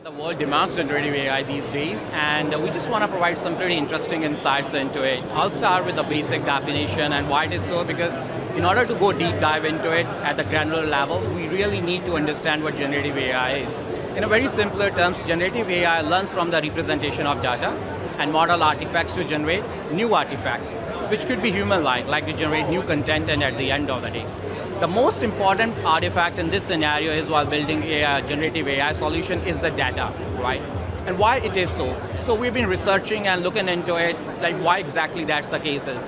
The world demands generative AI these days, and we just want to provide some pretty interesting insights into it. I'll start with the basic definition and why it is so, because in order to go deep dive into it at the granular level, we really need to understand what generative AI is. In a very simpler terms, generative AI learns from the representation of data and model artifacts to generate new artifacts, which could be human-like, like to generate new content and at the end of the day. The most important artifact in this scenario is while building a generative AI solution is the data, right? And why it is so. So we've been researching and looking into it, like why exactly that's the case is.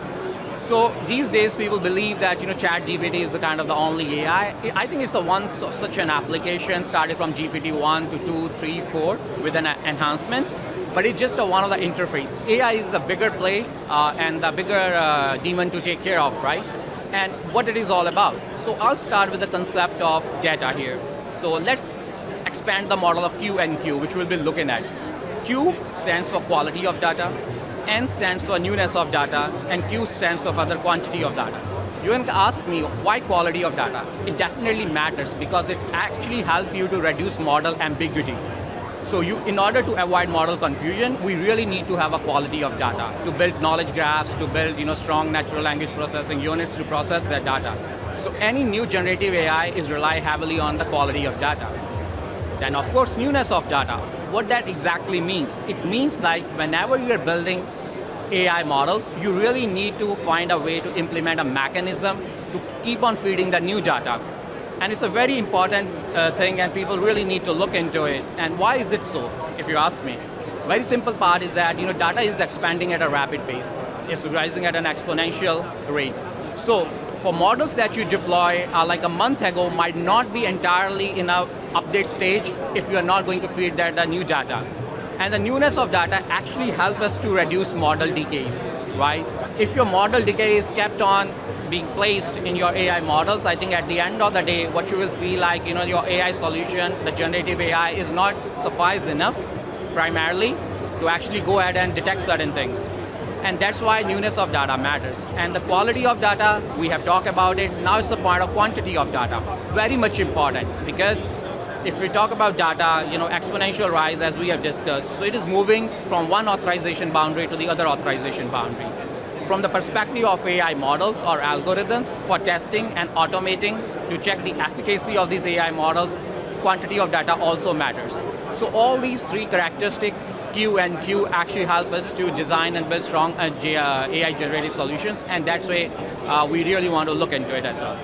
So these days people believe that ChatGPT is the kind of the only AI. I think it's one of such an application started from GPT-1 to 2, 3, 4 with an enhancements. But it's just one of the interface. AI is the bigger play and the bigger demon to take care of, right? And what it is all about. So I'll start with the concept of data here. So let's expand the model of QNQ, which we'll be looking at. Q stands for quality of data, N stands for newness of data, and Q stands for further quantity of data. You can ask me, why quality of data? It definitely matters because it actually helps you to reduce model ambiguity. So in order to avoid model confusion, we really need to have a quality of data to build knowledge graphs, to build strong natural language processing units to process that data. So any new generative AI is rely heavily on the quality of data. Then of course, newness of data. What that exactly means? It means like whenever you're building AI models, you really need to find a way to implement a mechanism to keep on feeding the new data. And it's a very important thing, and people really need to look into it. And why is it so, if you ask me? Very simple part is that data is expanding at a rapid pace. It's rising at an exponential rate. So for models that you deploy like a month ago might not be entirely in a update stage if you are not going to feed the new data. And the newness of data actually helps us to reduce model decays, right? If your model decay is kept on being placed in your AI models, I think at the end of the day, what you will feel like, your AI solution, the generative AI is not suffice enough, primarily, to actually go ahead and detect certain things. And that's why newness of data matters. And the quality of data, we have talked about it, now it's the point of quantity of data. Very much important, because if we talk about data, exponential rise as we have discussed, so it is moving from one authorization boundary to the other authorization boundary. From the perspective of AI models or algorithms for testing and automating to check the efficacy of these AI models, quantity of data also matters. So all these three characteristics, Q and Q, actually help us to design and build strong AI generative solutions, and that's why we really want to look into it as well.